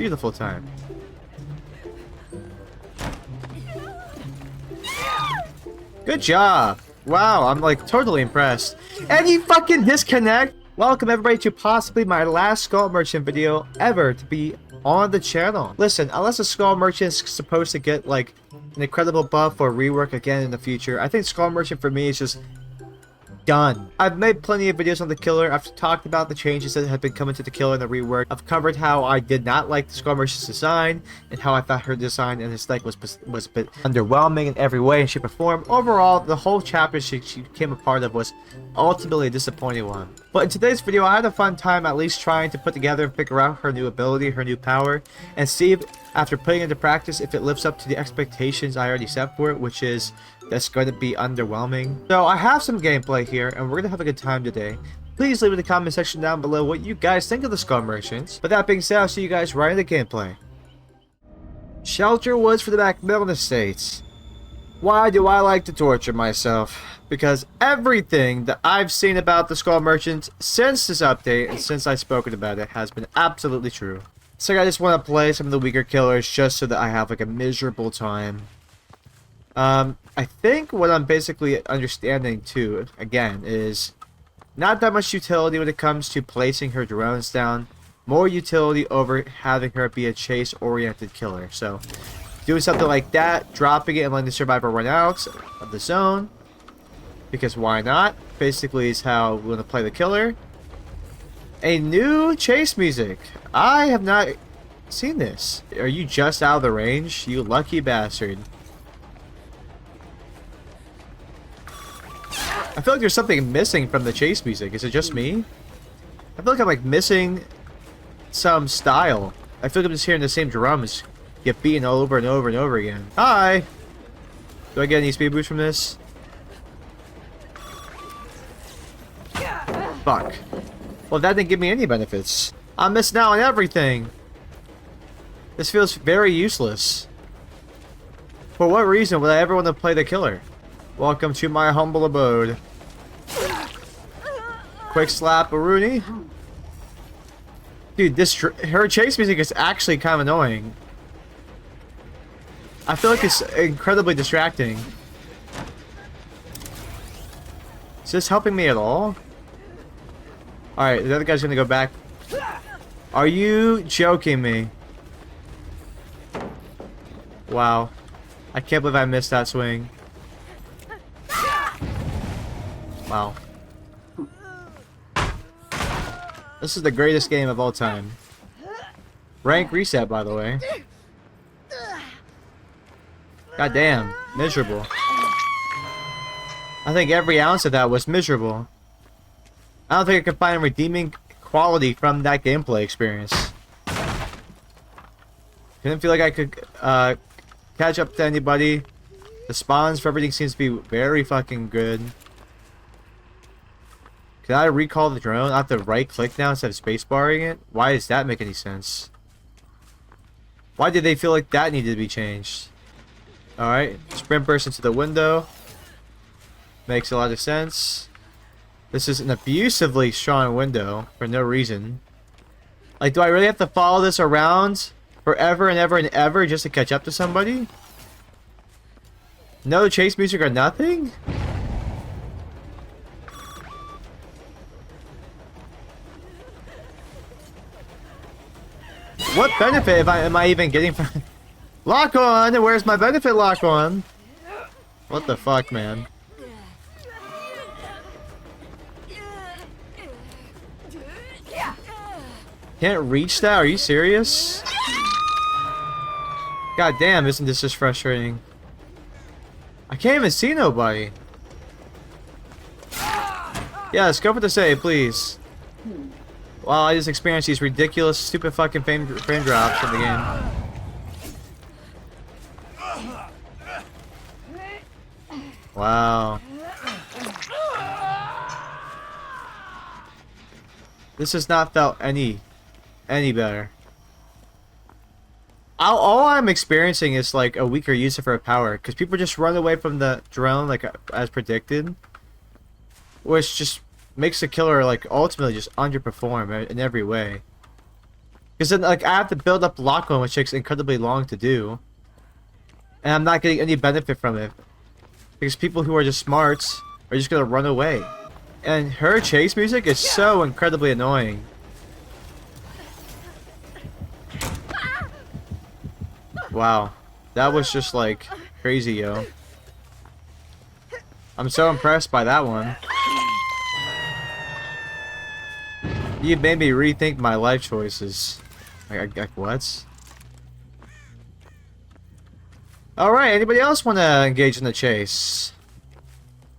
beautiful time. Good job. Wow, I'm like totally impressed. And you fucking disconnect. Welcome everybody to possibly my last Skull Merchant video ever to be on the channel. Listen, unless a Skull Merchant is supposed to get like an incredible buff or rework again in the future, I think Skull Merchant for me is just done. I've made plenty of videos on the killer. I've talked about the changes that have been coming to the killer and the rework. I've covered how I did not like the Skull Merchant's design and how I thought her design and aesthetic was a bit underwhelming in every way and shape or form. Overall, the whole chapter she came a part of was ultimately a disappointing one. But in today's video, I had a fun time at least trying to put together and figure out her new ability, her new power, and see if, after putting it into practice, if it lives up to the expectations I already set for it, which is that's going to be underwhelming. So I have some gameplay here, and we're going to have a good time today. Please leave in the comment section down below what you guys think of the Skull Merchants. But that being said, I'll see you guys right in the gameplay. Shelter Woods for the Macmillan Estates. Why do I like to torture myself? Because everything that I've seen about the Skull Merchants since this update and since I've spoken about it has been absolutely true. So I just want to play some of the weaker killers just so that I have like a miserable time. I think what I'm basically understanding too, again, is not that much utility when it comes to placing her drones down. More utility over having her be a chase-oriented killer. So, doing something like that, dropping it and letting the survivor run out of the zone. Because why not? Basically is how we want to play the killer. A new chase music. I have not seen this. Are you just out of the range? You lucky bastard. I feel like there's something missing from the chase music. Is it just me? I feel like I'm like missing some style. I feel like I'm just hearing the same drums get beaten all over and over and over again. Hi! Do I get any speed boost from this? Fuck. Well, that didn't give me any benefits. I'm missing out on everything. This feels very useless. For what reason would I ever want to play the killer? Welcome to my humble abode. Quick slap a Rooney. Dude, her chase music is actually kind of annoying. I feel like it's incredibly distracting. Is this helping me at all? Alright, the other guy's gonna go back. Are you joking me? Wow. I can't believe I missed that swing. Wow. This is the greatest game of all time. Rank reset, by the way. God damn, miserable. I think every ounce of that was miserable. I don't think I could find a redeeming quality from that gameplay experience. Didn't feel like I could catch up to anybody. The spawns for everything seems to be very fucking good. Can I recall the drone? I have to right click now instead of spacebarring it? Why does that make any sense? Why did they feel like that needed to be changed? Alright, sprint burst into the window. Makes a lot of sense. This is an abusively strong window for no reason. Like, do I really have to follow this around forever and ever and ever just to catch up to somebody? No chase music or nothing? What benefit am I even getting from... Lock on! Where's my benefit lock on? What the fuck, man? Can't reach that? Are you serious? God damn, isn't this just frustrating? I can't even see nobody. Yes, go for the save, please. Wow, I just experienced these ridiculous, stupid fucking frame drops in the game. Wow. This has not felt any better. All I'm experiencing is like a weaker use of her power, because people just run away from the drone like as predicted, which just makes the killer like ultimately just underperform in every way. Because then, like, I have to build up lock-on, which takes incredibly long to do. And I'm not getting any benefit from it. Because people who are just smarts are just gonna run away. And her chase music is so incredibly annoying. Wow. That was just, like, crazy, yo. I'm so impressed by that one. You made me rethink my life choices. Like what? Alright, anybody else want to engage in the chase?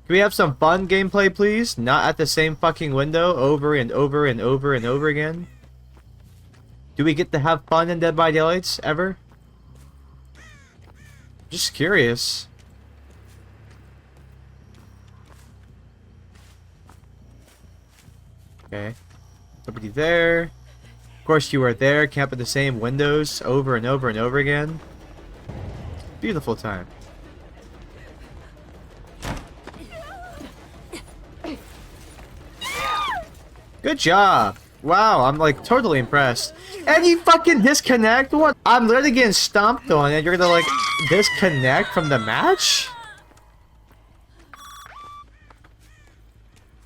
Can we have some fun gameplay, please? Not at the same fucking window over and over and over and over again? Do we get to have fun in Dead by Daylight ever? Just curious. Okay. Nobody there. Of course you were there, camping the same windows over and over and over again. Beautiful time. Good job. Wow, I'm like totally impressed. And you fucking disconnect? What? I'm literally getting stomped on and you're gonna like disconnect from the match?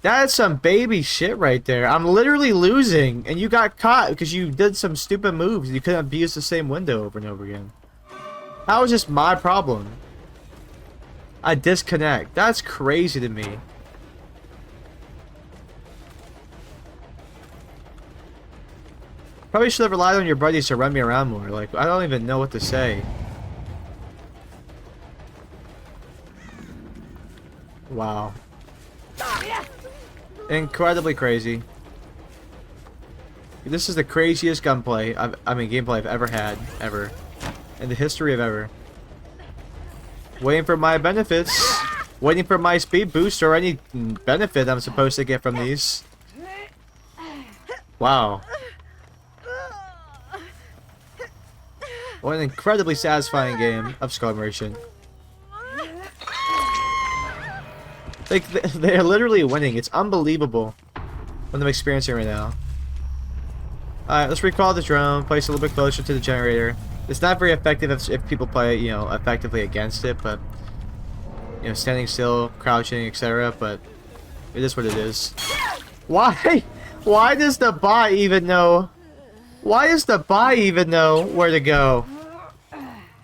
That's some baby shit right there. I'm literally losing and you got caught because you did some stupid moves. You couldn't abuse the same window over and over again. How is this my problem? I disconnect. That's crazy to me. Probably should have relied on your buddies to run me around more. Like, I don't even know what to say. Wow. Incredibly crazy. This is the craziest gameplay I've ever had, ever. In the history of ever. Waiting for my benefits. Waiting for my speed boost or any benefit I'm supposed to get from these. Wow. What an incredibly satisfying game of Skull Merchant. Like, they're literally winning. It's unbelievable what I'm experiencing right now. Alright, let's recall the drone, place it a little bit closer to the generator. It's not very effective if people play, you know, effectively against it, but, you know, standing still, crouching, etc., but it is what it is. Why? Why does the bot even know? Why does the bot even know where to go?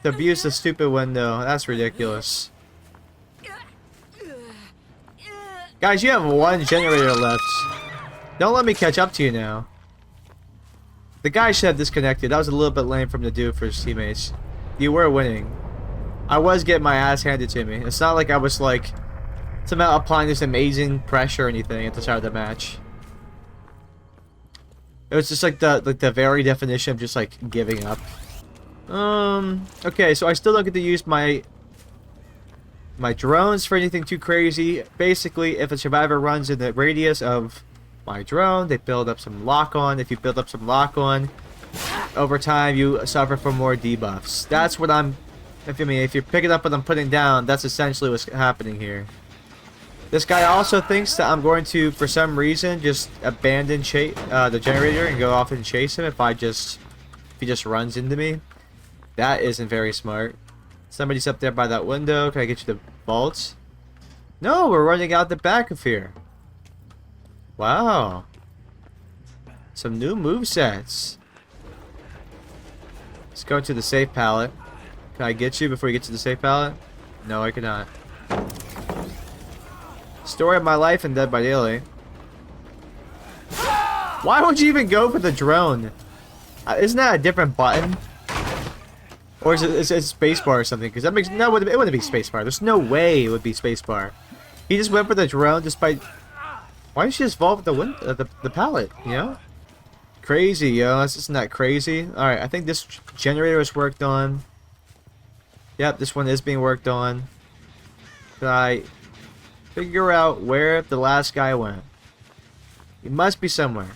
To abuse the stupid window. That's ridiculous. Guys, you have one generator left. Don't let me catch up to you now. The guy should have disconnected. That was a little bit lame from the dude for his teammates. You were winning. I was getting my ass handed to me. It's not like I was like somehow applying this amazing pressure or anything at the start of the match. It was just like the very definition of just like giving up. Okay, so I still don't get to use my drones for anything too crazy. Basically, if a survivor runs in the radius of my drone, they build up some lock-on. If you build up some lock-on, over time you suffer from more debuffs. That's what I'm... if you're picking up what I'm putting down, that's essentially what's happening here. This guy also thinks that I'm going to, for some reason, just abandon the generator and go off and chase him if he just runs into me. That isn't very smart. Somebody's up there by that window. Can I get you the vaults? No, we're running out the back of here. Wow. Some new movesets. Let's go to the safe pallet. Can I get you before you get to the safe pallet? No, I cannot. Story of my life in Dead by Daylight. Why would you even go for the drone? Isn't that a different button? Or is it spacebar or something? Because that makes no. It wouldn't be spacebar. There's no way it would be spacebar. He just went for the drone despite. Why did she just fall with the pallet? You know, crazy, yo. Isn't that crazy? All right, I think this generator is worked on. Yep, this one is being worked on. Can I figure out where the last guy went? He must be somewhere.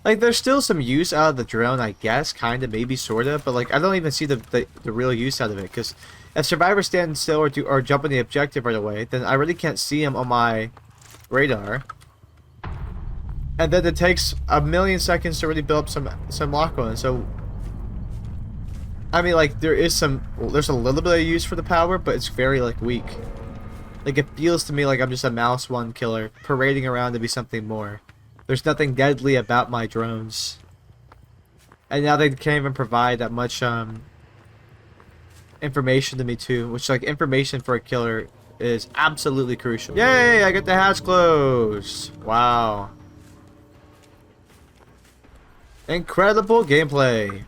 Like, there's still some use out of the drone, I guess, kind of, maybe, sort of, but, like, I don't even see the real use out of it, because if survivors stand still or jump on the objective right away, then I really can't see him on my radar. And then it takes a million seconds to really build up some lock-on. So, I mean, like, there's a little bit of use for the power, but it's very, like, weak. Like, it feels to me like I'm just a mouse one killer, parading around to be something more. There's nothing deadly about my drones. And now they can't even provide that much, information to me, too. Which, like, information for a killer is absolutely crucial. Yay! I get the hatch closed! Wow. Incredible gameplay.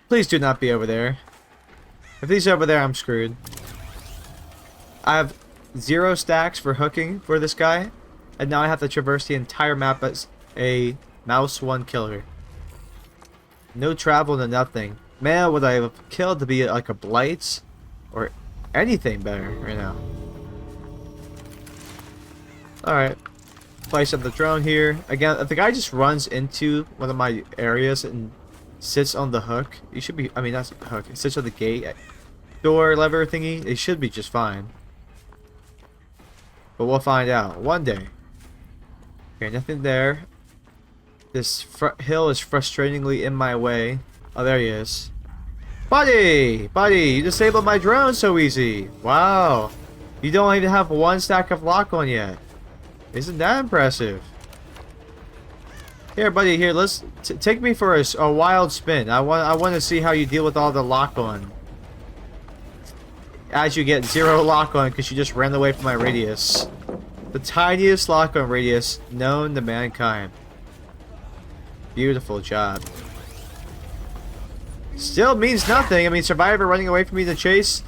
Please do not be over there. If he's over there, I'm screwed. I have 0 stacks for hooking for this guy, and now I have to traverse the entire map as a mouse one killer. No travel to nothing. Man, would I have killed to be like a Blight or anything better right now. Alright. Place up the drone here. Again, if the guy just runs into one of my areas and sits on the hook, he should be, I mean, that's the hook. It sits on the gate door lever thingy. It should be just fine. But we'll find out one day. Okay, nothing there. This hill is frustratingly in my way. Oh, there he is. Buddy! Buddy, you disabled my drone so easy. Wow. You don't even have 1 stack of lock on yet. Isn't that impressive? Here, buddy, here, let's take me for a wild spin. I want to see how you deal with all the lock on. As you get 0 lock on because you just ran away from my radius. The tiniest lock on radius known to mankind. Beautiful job. Still means nothing. I mean, Survivor running away from me to chase.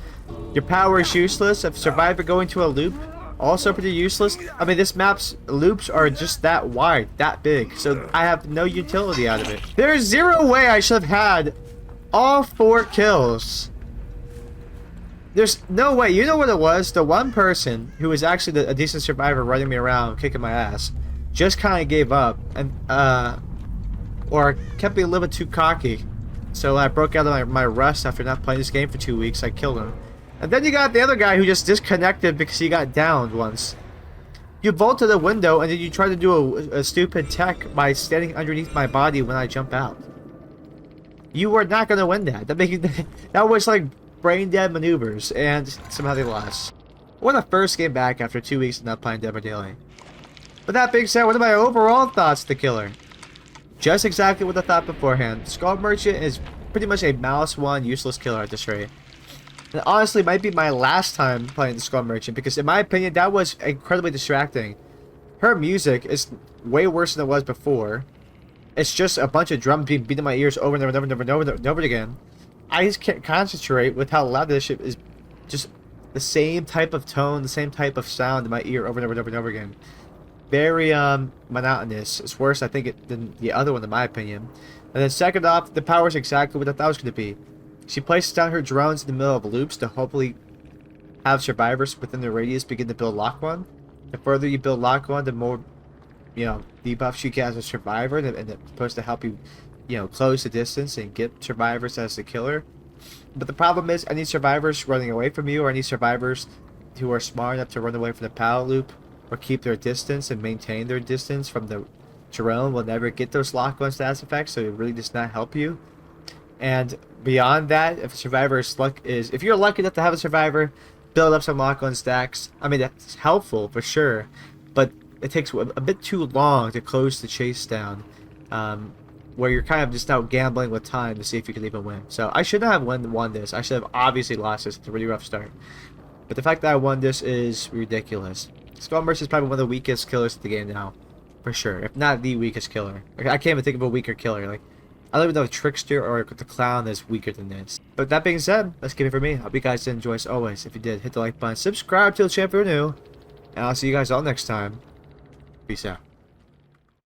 Your power is useless. If Survivor going to a loop, also pretty useless. I mean, this map's loops are just that wide, that big. So I have no utility out of it. There's 0 way I should have had all 4 kills. There's no way. You know what it was? The one person who was actually a decent survivor running me around, kicking my ass, just kind of gave up and or kept being a little bit too cocky. So I broke out of my rust after not playing this game for 2 weeks. I killed him. And then you got the other guy who just disconnected because he got downed once. You vaulted a window and then you tried to do a stupid tech by standing underneath my body when I jump out. You were not going to win that. That was like brain dead maneuvers, and somehow they lost. What a first game back after 2 weeks of not playing Dead by Daylight. But that being said, what are my overall thoughts of the killer? Just exactly what I thought beforehand. Skull Merchant is pretty much a mouse one useless killer at this rate. And honestly, it might be my last time playing the Skull Merchant, because in my opinion, that was incredibly distracting. Her music is way worse than it was before. It's just a bunch of drums being beat in my ears over and over and over and over and over again. I just can't concentrate with how loud this shit is. Just the same type of tone, the same type of sound in my ear over and over and over and over again. Very monotonous. It's worse, I think, than the other one, in my opinion. And then second off, the power is exactly what I thought it was going to be. She places down her drones in the middle of loops to hopefully have survivors within the radius begin to build lock one. The further you build lock one, the more, you know, debuffs you get as a survivor, and it's supposed to help you, you know, close the distance and get survivors as the killer. But the problem is, any survivors running away from you, or any survivors who are smart enough to run away from the power loop or keep their distance and maintain their distance from the drone, will never get those lock-on status effects, so it really does not help you. And beyond that, if a survivor is if you're lucky enough to have a survivor build up some lock-on stacks, I mean, that's helpful for sure, but it takes a bit too long to close the chase down, where you're kind of just out gambling with time to see if you can even win. So I should not have won this. I should have obviously lost this. It's a really rough start. But the fact that I won this is ridiculous. Skull Merchant is probably one of the weakest killers in the game now, for sure. If not the weakest killer. Like, I can't even think of a weaker killer. Like, I don't even know if Trickster or the Clown is weaker than this. But that being said, that's it for me. Hope you guys did enjoy as always. If you did, hit the like button, subscribe to the channel if you're new, and I'll see you guys all next time. Peace out.